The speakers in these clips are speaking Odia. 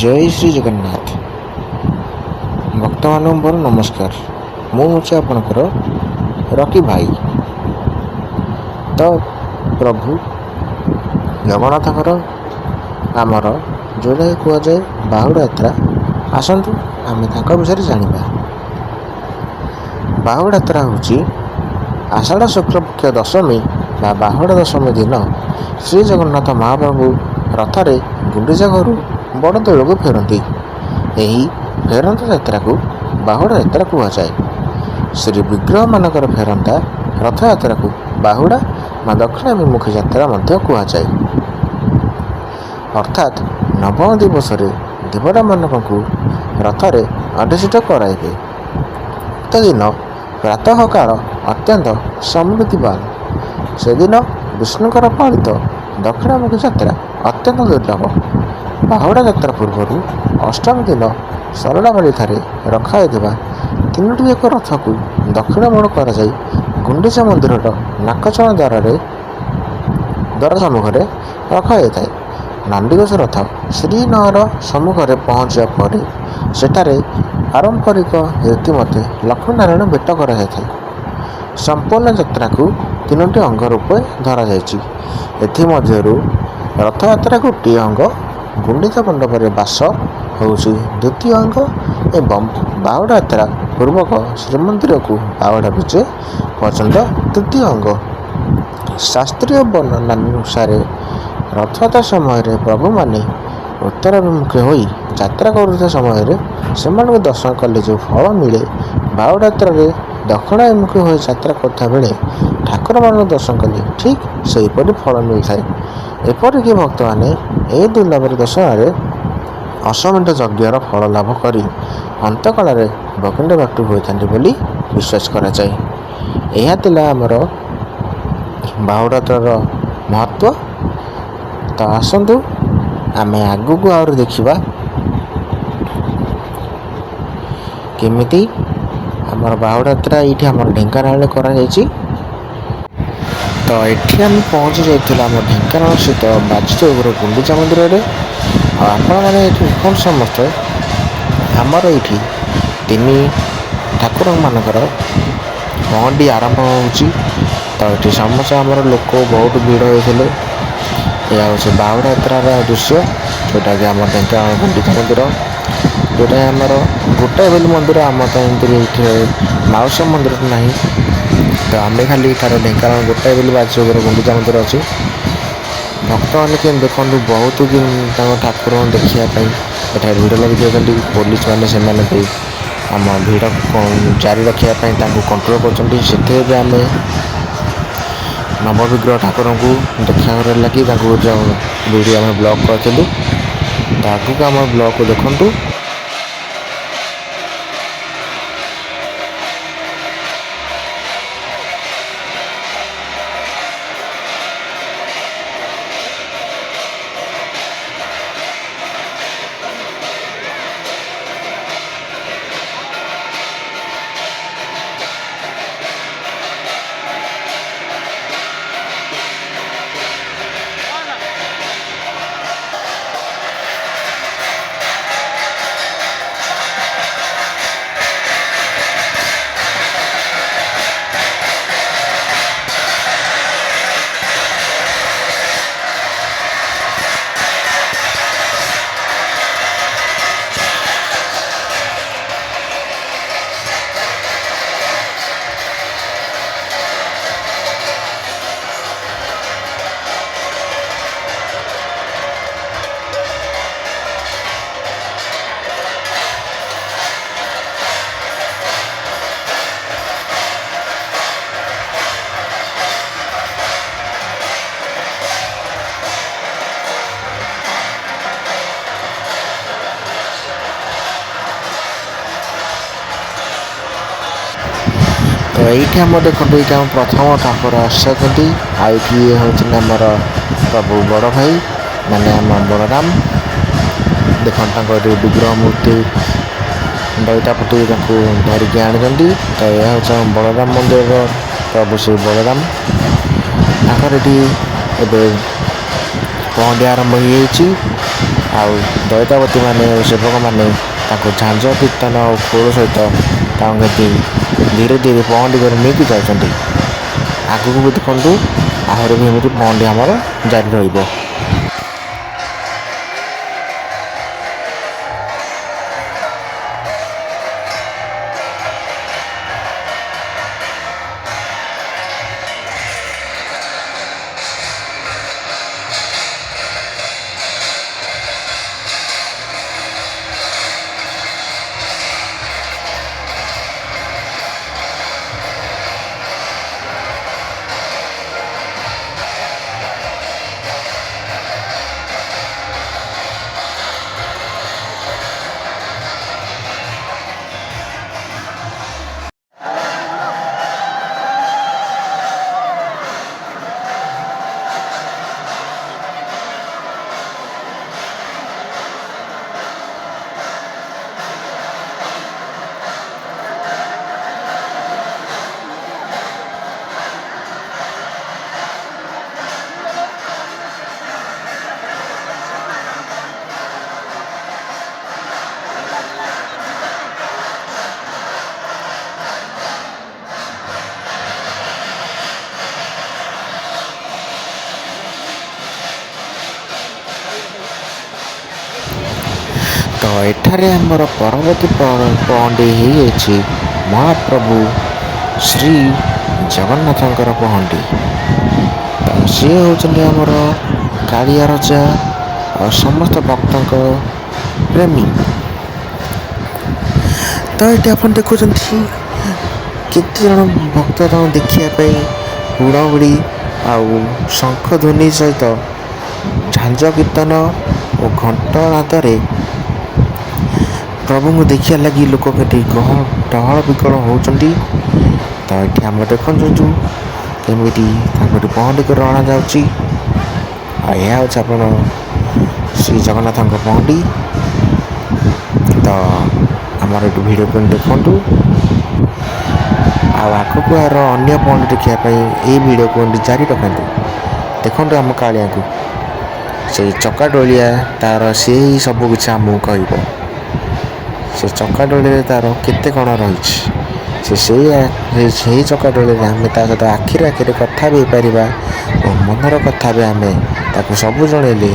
ଜୟ ଶ୍ରୀ ଜଗନ୍ନାଥ। ଭକ୍ତମାନଙ୍କୁ ମୋର ନମସ୍କାର। ମୁଁ ହେଉଛି ଆପଣଙ୍କର ରକି ଭାଇ। ତ ପ୍ରଭୁ ଜଗନ୍ନାଥଙ୍କର ଆମର ଯେଉଁଟାକି କୁହାଯାଏ ବାହୁଡ଼ା ଯାତ୍ରା, ଆସନ୍ତୁ ଆମେ ତାଙ୍କ ବିଷୟରେ ଜାଣିବା। ବାହୁଡ଼ା ଯାତ୍ରା ହେଉଛି ଆଷାଢ଼ ଶୁକ୍ଳପକ୍ଷ ଦଶମୀ ବା ବାହୁଡ଼ା ଦଶମୀ ଦିନ ଶ୍ରୀ ଜଗନ୍ନାଥ ମହାପ୍ରଭୁ ରଥରେ ଗୁଣ୍ଡିଚା ଘରୁ ବଡ଼ ଦେଉଳକୁ ଫେରନ୍ତି। ଏହି ଫେରନ୍ତା ଯାତ୍ରାକୁ ବାହୁଡ଼ା ଯାତ୍ରା କୁହାଯାଏ। ଶ୍ରୀ ବିଗ୍ରହମାନଙ୍କର ଫେରନ୍ତା ରଥଯାତ୍ରାକୁ ବାହୁଡ଼ା ବା ଦକ୍ଷିଣାଭିମୁଖୀ ଯାତ୍ରା ମଧ୍ୟ କୁହାଯାଏ। ଅର୍ଥାତ୍ ନବମ ଦିବସରେ ଦେବତାମାନଙ୍କୁ ରଥରେ ଅଧିଷ୍ଠିତ କରାଇବେ। ଉକ୍ତ ଦିନ ପ୍ରାତଃକାଳ ଅତ୍ୟନ୍ତ ସମୃଦ୍ଧିବାନ। ସେଦିନ ବିଷ୍ଣୁଙ୍କର ପାଳିତ ଦକ୍ଷିଣାମୁଖୀ ଯାତ୍ରା ଅତ୍ୟନ୍ତ ଦୁର୍ଲଭ। ବାହୁଡ଼ା ଯାତ୍ରା ପୂର୍ବରୁ ଅଷ୍ଟମୀ ଦିନ ସରଳାବାଳିଠାରେ ରଖାଯାଇଥିବା 3ଟି ଏକ ରଥକୁ ଦକ୍ଷିଣମୋଡ଼ କରାଯାଇ ଗୁଣ୍ଡିଚା ମନ୍ଦିରର ନାକଚଣା ଦ୍ୱାର ସମ୍ମୁଖରେ ରଖାଯାଇଥାଏ। ନନ୍ଦିଘୋଷ ରଥ ଶ୍ରୀନଅର ସମ୍ମୁଖରେ ପହଞ୍ଚିବା ପରେ ସେଠାରେ ପାରମ୍ପରିକ ରୀତିମତେ ଲକ୍ଷ୍ମୀନାରାୟଣ ଭେଟ କରାଯାଇଥାଏ। ସମ୍ପୂର୍ଣ୍ଣ ଯାତ୍ରାକୁ 3ଟି ଅଙ୍ଗ ରୂପେ ଧରାଯାଇଛି। ଏଥିମଧ୍ୟରୁ ରଥଯାତ୍ରା ଗୋଟିଏ ଅଙ୍ଗ, ଗୁଣ୍ଡିଚା ମଣ୍ଡପରେ ବାସ ହେଉଛି ଦ୍ୱିତୀୟ ଅଙ୍ଗ ଏବଂ ବାହୁଡ଼ା ଯାତ୍ରା ପୂର୍ବକ ଶ୍ରୀମନ୍ଦିରକୁ ବାହୁଡ଼ା ବିଜେ ପର୍ଯ୍ୟନ୍ତ ତୃତୀୟ ଅଙ୍ଗ। ଶାସ୍ତ୍ରୀୟ ବର୍ଣ୍ଣନାନୁସାରେ ରଥଯାତ୍ରା ସମୟରେ ପ୍ରଭୁମାନେ ଉତ୍ତରାଭିମୁଖୀ ହୋଇ ଯାତ୍ରା କରୁଥିବା ସମୟରେ ସେମାନଙ୍କୁ ଦର୍ଶନ କଲେ ଯେଉଁ ଫଳ ମିଳେ, ବାହୁଡ଼ା ଯାତ୍ରାରେ ଦକ୍ଷିଣାଭିମୁଖୀ ହୋଇ ଯାତ୍ରା କରୁଥିବା ବେଳେ ଠାକୁରମାନଙ୍କୁ ଦର୍ଶନ କଲେ ଠିକ୍ ସେହିପରି ଫଳ ମିଳିଥାଏ। ଏପରିକି ଭକ୍ତମାନେ ଏହି ଦୁର୍ଲଭ ଦର୍ଶନରେ ଅଶ୍ୱମେଧ ଯଜ୍ଞର ଫଳ ଲାଭ କରି ଅନ୍ତକାଳରେ ବୈକୁଣ୍ଠ ପ୍ରାପ୍ତି ହୋଇଥାନ୍ତି ବୋଲି ବିଶ୍ୱାସ କରାଯାଏ। ଏହା ଥିଲା ଆମର ବାହୁଡ଼ା ଯାତ୍ରାର ମହତ୍ତ୍ୱ। ତ ଆସନ୍ତୁ ଆମେ ଆଗକୁ ଆହୁରି ଦେଖିବା କେମିତି ଆମର ବାହୁଡ଼ା ଯାତ୍ରା ଏଇଠି ଆମର ଢେଙ୍କାନାଳରେ କରାଯାଇଛି। ତ ଏଠି ଆମେ ପହଞ୍ଚି ଯାଇଥିଲୁ ଆମ ଢେଙ୍କାନାଳ ସ୍ଥିତ ବାଜିଚୌକର ଗୁଣ୍ଡିଚା ମନ୍ଦିରରେ। ଆଉ ଆପଣମାନେ ଏଠି ଦେଖନ୍ତୁ ସମସ୍ତେ, ଆମର ଏଇଠି 3 ଠାକୁରମାନଙ୍କର ପହଣ୍ଡି ଆରମ୍ଭ ହେଉଛି। ତ ଏଠି ସମସ୍ତେ ଆମର ଲୋକ ବହୁତ ଭିଡ଼ ହୋଇଥିଲେ। ଏହା ହେଉଛି ବାହୁଡ଼ା ଯାତ୍ରାର ଦୃଶ୍ୟ, ଯେଉଁଟାକି ଆମ ଢେଙ୍କାନାଳ ଗୁଣ୍ଡିଚା ମନ୍ଦିର, ଯେଉଁଟା ଆମର ଗୋଟାଏ ବୋଲି ମନ୍ଦିର। ଆମର ତ ଏମିତିରେ ଏଇଠି ମାଉସୀ ମନ୍ଦିର ନାହିଁ, ତ ଆମେ ଖାଲି ତାର ଢେଙ୍କାନାଳ ଗୋଟାଏ ବୋଲି ବାଜିଚୌକର ଗୁଣ୍ଡିଚା ମନ୍ଦିର ଅଛି। ଭକ୍ତମାନେ କେମିତି ଦେଖନ୍ତୁ ବହୁତ ତାଙ୍କ ଠାକୁରଙ୍କୁ ଦେଖିବା ପାଇଁ ଏଠାରେ ଭିଡ଼ ଲାଗିଯାଇଛନ୍ତି। ପୋଲିସ ମାନେ ସେମାନେ ବି ଆମ ଭିଡ଼ ଜାରି ରଖିବା ପାଇଁ ତାଙ୍କୁ କଣ୍ଟ୍ରୋଲ କରୁଛନ୍ତି। ସେଥିରେ ବି ଆମେ ନବବିଗ୍ରହ ଠାକୁରଙ୍କୁ ଦେଖା କରିବା ଲାଗି ତାଙ୍କୁ ଭିଡ଼ିଓ ଆମେ ବ୍ଲଗ୍ କରିଥିଲୁ। ତ ଆଗକୁ ଆମ ବ୍ଲଗ୍କୁ ଦେଖନ୍ତୁ। ତ ଏଇଠି ଆମର ଦେଖନ୍ତୁ, ଏଇଠି ଆମ ପ୍ରଥମ ଠାକୁର ଆସିଛନ୍ତି। ଆଉ ଏଇଠି ହେଉଛନ୍ତି ଆମର ପ୍ରଭୁ ବଡ଼ ଭାଇ ମାନେ ଆମ ବଳରାମ। ଦେଖନ୍ତୁ ତାଙ୍କ ଏଠି ବିଗ୍ରହ ମୂର୍ତ୍ତି ଦଇତାପତି ତାଙ୍କୁ ଧରିକି ଆଣିଛନ୍ତି। ତ ଏହା ହେଉଛି ଆମ ବଳରାମ ମନ୍ଦିରର ପ୍ରଭୁ ଶ୍ରୀ ବଳରାମ। ତାଙ୍କର ଏଠି ଏବେ ପହଣ୍ଡି ଆରମ୍ଭ ହୋଇଯାଇଛି। ଆଉ ଦଇତାପତିମାନେ ଓ ସେବକମାନେ ତାଙ୍କୁ ଝାଞ୍ଜ କୀର୍ତ୍ତନ ଓ ଖୋଳ ସହିତ ତାଙ୍କୁ ଧୀରେ ଧୀରେ ପହଣ୍ଡି କରି ନେଇକି ଯାଉଛନ୍ତି। ଆଗକୁ ବି ଦେଖନ୍ତୁ ଆହୁରି ବି ଏମିତି ପହଣ୍ଡି ଆମର ଜାରି ରହିବ। ତ ଏଠାରେ ଆମର ପରବର୍ତ୍ତୀ ପହଣ୍ଡି ହେଇଯାଇଛି ମହାପ୍ରଭୁ ଶ୍ରୀ ଜଗନ୍ନାଥଙ୍କର ପହଣ୍ଡି। ତ ସିଏ ହେଉଛନ୍ତି ଆମର କାଳିଆ ରଜା ଆଉ ସମସ୍ତ ଭକ୍ତଙ୍କ ପ୍ରେମୀ। ତ ଏଠି ଆପଣ ଦେଖୁଛନ୍ତି କେତେଜଣ ଭକ୍ତ ତାଙ୍କୁ ଦେଖିବା ପାଇଁ ହୁଡ଼ହୁଡ଼ି ଆଉ ଶଙ୍ଖ ଧ୍ୱନି ସହିତ ଝାଞ୍ଜ କୀର୍ତ୍ତନ ଓ ଘଣ୍ଟ ନାଦରେ ପ୍ରଭୁଙ୍କୁ ଦେଖିବା ଲାଗି ଲୋକ କେତେ ଟହଳ ବିକଳ ହେଉଛନ୍ତି। ତ ଏଠି ଆମେ ଦେଖନ୍ତୁ କେମିତି ତାଙ୍କୁ ଏଠି ପହଣ୍ଡି କରି ଅଣାଯାଉଛି। ଆଉ ଏହା ହେଉଛି ଆପଣ ଶ୍ରୀ ଜଗନ୍ନାଥଙ୍କ ପହଣ୍ଡି। ତ ଆମର ଏଠୁ ଭିଡ଼ିଓ କରି ଦେଖନ୍ତୁ। ଆଉ ଆଗକୁ ଆର ଅନ୍ୟ ପହଣ୍ଡି ଦେଖିବା ପାଇଁ ଏଇ ଭିଡ଼ିଓକୁ ଜାରି ରଖନ୍ତୁ। ଦେଖନ୍ତୁ ଆମ କାଳିଆକୁ ସେଇ ଚକାଡୋଳିଆ ତାର ସେଇ ସବୁ କିଛି ଆମକୁ କହିବ। ସେ ଚକାଡୋଳିରେ ତାର କେତେ କ'ଣ ରହିଛି। ସେହି ଚକାଡୋଳିରେ ଆମେ ତା ସହିତ ଆଖିରେ କଥା ବି ହେଇପାରିବା ଓ ମନର କଥା ବି ଆମେ ତାକୁ ସବୁ ଜଣେଇଲେ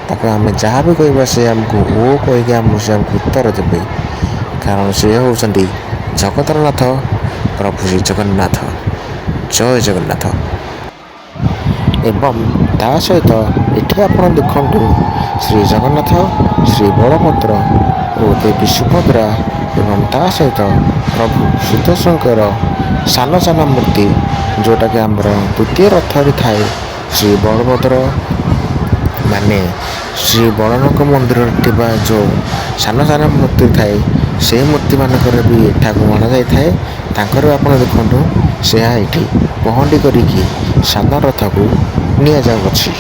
ତାକୁ ଆମେ ଯାହା ବି କହିବା ସେ ଆମକୁ ଓ କହିକି ସେ ଆମକୁ ଉତ୍ତର ଦେବେ। କାରଣ ସେ ହେଉଛନ୍ତି ଜଗତର ନାଥ ପ୍ରଭୁ ଶ୍ରୀ ଜଗନ୍ନାଥ। ଜୟ ଜଗନ୍ନାଥ। ଏବଂ ତା ସହିତ ଏଠି ଆପଣ ଦେଖନ୍ତୁ ଶ୍ରୀ ଜଗନ୍ନାଥ, ଶ୍ରୀ ବଳଭଦ୍ର ଓ ଦେବୀ ସୁଭଦ୍ରା ଏବଂ ତା ସହିତ ପ୍ରଭୁ ସୁଦର୍ଶନଙ୍କର ସାନ ସାନ ମୂର୍ତ୍ତି, ଯେଉଁଟାକି ଆମର ଦ୍ୱିତୀୟ ରଥରେ ଥାଏ। ଶ୍ରୀ ବଳଭଦ୍ର ମାନେ ଶ୍ରୀ ବଳରାମଙ୍କ ମନ୍ଦିରରେ ଥିବା ଯେଉଁ ସାନ ସାନ ମୂର୍ତ୍ତି ଥାଏ ସେହି ମୂର୍ତ୍ତିମାନଙ୍କର ବି ଏଠାକୁ ଅଣାଯାଇଥାଏ। ତାଙ୍କର ଆପଣ ଦେଖନ୍ତୁ ସେହା ଏଠି ପହଣ୍ଡି କରିକି ସାନ ରଥକୁ ନିଆଯାଉଅଛି।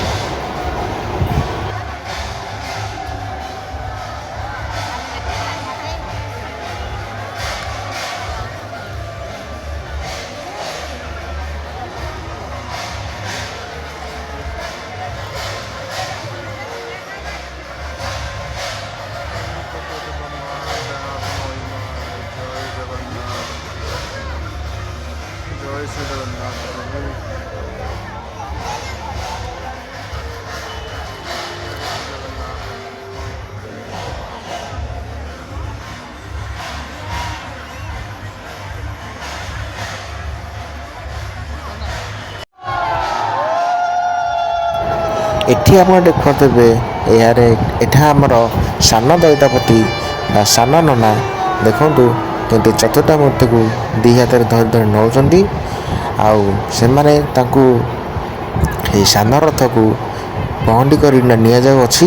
ଏଠି ଆପଣ ଦେଖୁଥିବେ ଏଠା ଆମର ସାନ ଦଇତାପତି ବା ସାନ ନନା ଦେଖନ୍ତୁ କେମିତି ଚତୁର୍ଥା ମୂର୍ତ୍ତିକୁ ଦୁଇ ହାତରେ ଧରି ଧରି ନେଉଛନ୍ତି। ଆଉ ସେମାନେ ତାଙ୍କୁ ଏହି ସାନ ରଥକୁ ପହଣ୍ଡି କରି ନିଆଯାଉଅଛି।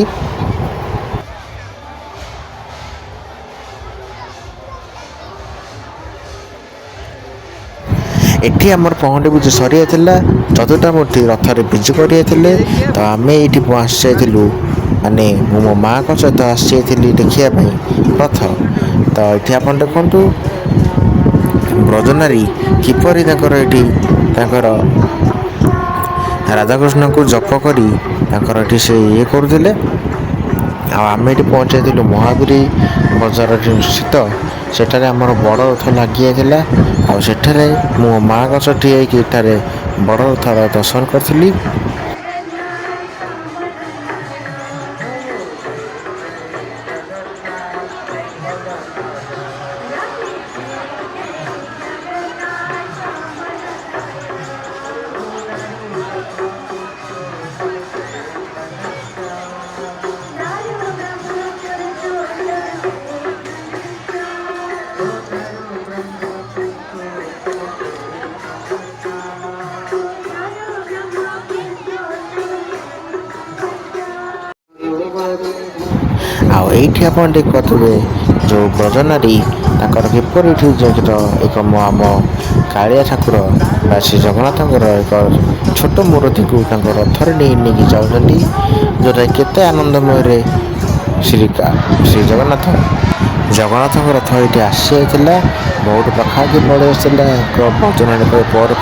ଏଠି ଆମର ପହଣ୍ଡି ବିଜେ ସରିଯାଇଥିଲା। ଚତୁର୍ଥା ମୂର୍ତ୍ତି ରଥରେ ବିଜେ କରିଯାଇଥିଲେ। ତ ଆମେ ଏଇଠି ଆସିଯାଇଥିଲୁ, ମାନେ ମୁଁ ମୋ ମାଆଙ୍କ ସହିତ ଆସିଯାଇଥିଲି ଦେଖିବା ପାଇଁ ରଥ। ତ ଏଠି ଆପଣ ଦେଖନ୍ତୁ ବ୍ରଜନାରୀ କିପରି ତାଙ୍କର ରାଧାକୃଷ୍ଣଙ୍କୁ ଜପ କରି ତାଙ୍କର ଏଠି ସେ କରୁଥିଲେ। ଆଉ ଆମେ ଏଠି ପହଞ୍ଚାଇଥିଲୁ ମହାବୀର ବଜାର ସ୍ଥିତ। ସେଠାରେ ଆମର ବଡ଼ ରଥ ଲାଗିଯାଇଥିଲା। ଆଉ ସେଠାରେ ମୁଁ ମାଆଙ୍କ ସହ ଠିଆ ହେଇକି ଏଠାରେ ବଡ଼ ରଥର ଦର୍ଶନ କରିଥିଲି। ଆଉ ଏଇଠି ଆପଣ ଦେଖୁଥିବେ ଯେଉଁ ବ୍ରଜନାରୀ ତାଙ୍କର କିପରି ଠିକ୍ ଏକ ଆମ କାଳିଆ ଠାକୁର ବା ଶ୍ରୀ ଜଗନ୍ନାଥଙ୍କର ଏକ ଛୋଟ ମୂର୍ତ୍ତିକୁ ତାଙ୍କ ରଥରେ ନେଇକି ଯାଉଛନ୍ତି, ଯେଉଁଟା କେତେ ଆନନ୍ଦମୟରେ ଶ୍ରୀ ଜଗନ୍ନାଥଙ୍କ ରଥ ଏଇଠି ଆସିଯାଇଥିଲା। ବହୁତ ପାଖାପାଖି ପଳେଇ ଆସିଥିଲା ବ୍ରଜନାରୀ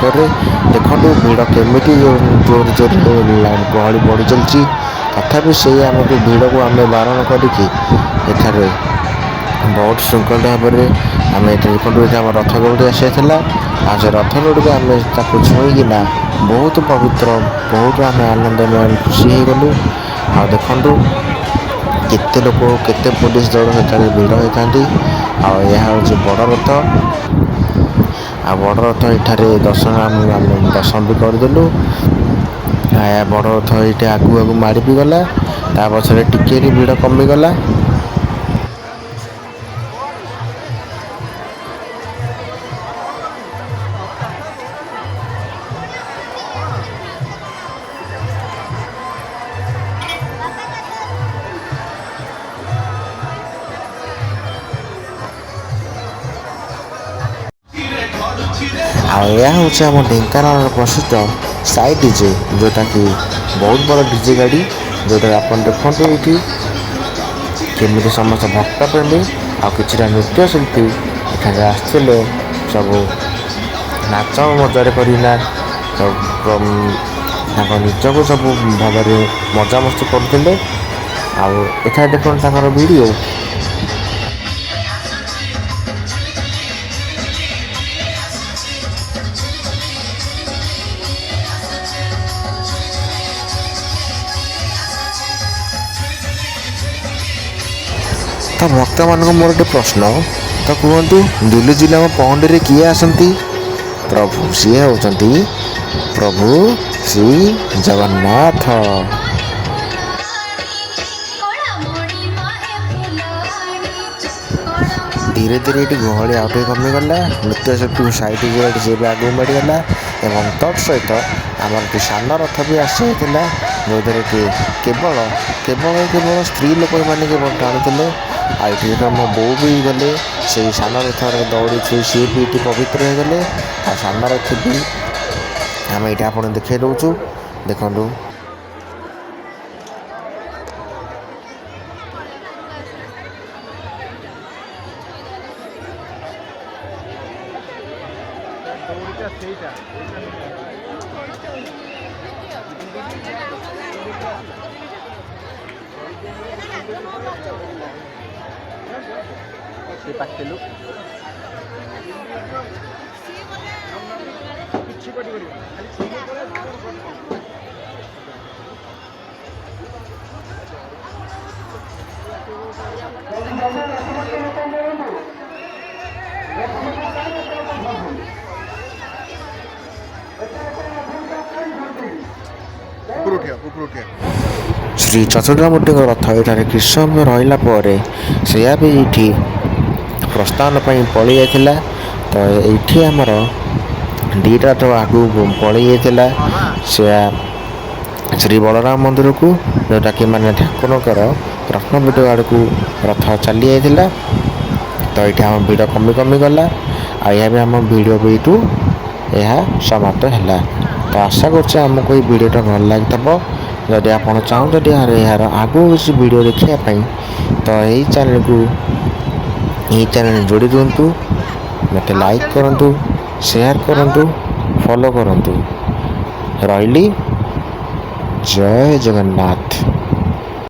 ପରେ ଦେଖନ୍ତୁ ଭିଡ଼ କେମିତି ଜୋରରେ ଗହଳି ବଢ଼ି ଚାଲିଛି। ତଥାପି ସେଇ ଆମକୁ ଭିଡ଼କୁ ଆମେ ବାରଣ କରିକି ଏଠାରେ ବହୁତ ଶୃଙ୍ଖଳିତ ଭାବରେ ଆମେ ଦେଖନ୍ତୁ ଏଠି ଆମ ରଥ ଦୌଡ଼ି ଆସିଯାଇଥିଲା। ଆଉ ସେ ରଥ ଦୌଡ଼ିକୁ ଆମେ ତାକୁ ଛୁଇଁକିନା ବହୁତ ପବିତ୍ର, ବହୁତ ଆମେ ଆନନ୍ଦମୟ ଖୁସି ହେଇଗଲୁ। ଆଉ ଦେଖନ୍ତୁ କେତେ ଲୋକ, କେତେ ପୋଲିସ ଦଳ ସେଠାରେ ଭିଡ଼ ହେଇଥାନ୍ତି। ଆଉ ଏହା ହେଉଛି ବଡ଼ ରଥ। ଆଉ ବଡ଼ ରଥ ଏଠାରେ ଆମେ ଦର୍ଶନ ବି କରିଦେଲୁ। ଏହା ବଡ଼ ରଥ ଏଇଠି ଆଗକୁ ମାଡ଼ି ବି ଗଲା। ତା ପଛରେ ଟିକେ ଭିଡ଼ କମିଗଲା। ଆଉ ଏହା ହେଉଛି ଆମ ଢେଙ୍କାନାଳର ପ୍ରସିଦ୍ଧ ସାଇ ଡିଜେ, ଯେଉଁଟାକି ବହୁତ ବଡ଼ ଡିଜେ ଗାଡ଼ି। ଯେଉଁଟାକି ଆପଣ ଦେଖନ୍ତୁ ଏଇଠି କେମିତି ସମସ୍ତ ଭକ୍ତ ପ୍ରେମୀ ଆଉ କିଛିଟା ନୃତ୍ୟଶିଳ୍ପୀ ଏଠାରେ ଆସିଥିଲେ। ସବୁ ନାଚ ମଜାରେ କରିକିନା ତାଙ୍କ ନିଜକୁ ସବୁ ଭାବରେ ମଜାମସ୍ତି କରୁଥିଲେ। ଆଉ ଏଠାରେ ଦେଖନ୍ତୁ ତାଙ୍କର ଭିଡ଼ିଓ। ତ ଭକ୍ତମାନଙ୍କୁ ମୋର ଗୋଟେ ପ୍ରଶ୍ନ, ତ କୁହନ୍ତୁ ଦିଲ୍ଲୀ ଜିଲ୍ଲା ପହଣ୍ଡିରେ କିଏ ଆସନ୍ତି? ପ୍ରଭୁ, ସିଏ ହେଉଛନ୍ତି ପ୍ରଭୁ ଶ୍ରୀ ଜଗନ୍ନାଥ। ଧୀରେ ଧୀରେ ଏଠି ଗହଳି ଆଉ ଟିକେ କମିଗଲା। ନୃତ୍ୟଶିଳ୍ପୀକୁ ସାଇଟ୍ ଯିବାଠି ସିଏ ବି ଆଗକୁ ମାଡ଼ିଗଲା। ଏବଂ ତତ୍ ସହିତ ଆମର ଏଠି ସାନ ରଥ ବି ଆସିଯାଇଥିଲା, ଯେଉଁଥିରେ କି କେବଳ ସ୍ତ୍ରୀ ଲୋକମାନେ କେବଳ ଟାଣୁଥିଲେ। ଆଉ ଏଠି ଆମ ବୋଉ ବି ଗଲେ ସେଇ ସାନ ରଥରେ ଦୌଡ଼ି ଥୋଇ, ସିଏ ବି ଏଠି ପବିତ୍ର ହେଇଗଲେ। ଆଉ ସାନ ରଥ ବି ଆମେ ଏଇଠି ଆପଣ ଦେଖାଇ ଦେଉଛୁ, ଦେଖନ୍ତୁ। ଶ୍ରୀ ଚତୁର୍ଦ୍ଧାମୂର୍ତ୍ତିଙ୍କ ରଥ ଏଠାରେ କିଛି ସମୟ ରହିଲା ପରେ ସେୟା ବି ଏଇଠି ପ୍ରସ୍ଥାନ ପାଇଁ ପଳେଇ ଯାଇଥିଲା। ତ ଏଇଠି ଆମର ଦୁଇଟା ରଥ ଆଗକୁ ପଳେଇ ଯାଇଥିଲା। ସେୟା ଶ୍ରୀ ବଳରାମ ମନ୍ଦିରକୁ, ଯେଉଁଟାକି ମାନେ ଠାକୁରଙ୍କର ରତ୍ନପୀଠ ଆଡ଼କୁ ରଥ ଚାଲି ଯାଇଥିଲା। ତ ଏଇଠି ଆମ ଭିଡ଼ କମିଗଲା। ଆଉ ଏହା ବି ଆମ ଭିଡ଼ିଓ ବି ଏଇଠୁ ଏହା ସମାପ୍ତ ହେଲା। ତ ଆଶା କରୁଛି ଆମକୁ ଏଇ ଭିଡ଼ିଓଟା ଭଲ ଲାଗିଥିବ। ଯଦି ଆପଣ ଚାହୁଁଛନ୍ତି ଏହାର ଆଗକୁ କିଛି ଭିଡ଼ିଓ ଦେଖିବା ପାଇଁ, ତ ଏହି ଚ୍ୟାନେଲ୍ ଯୋଡ଼ି ଦିଅନ୍ତୁ। ମୋତେ ଲାଇକ୍ କରନ୍ତୁ, ସେୟାର କରନ୍ତୁ, ଫଲୋ କରନ୍ତୁ। ରହିଲି, ଜୟ ଜଗନ୍ନାଥ।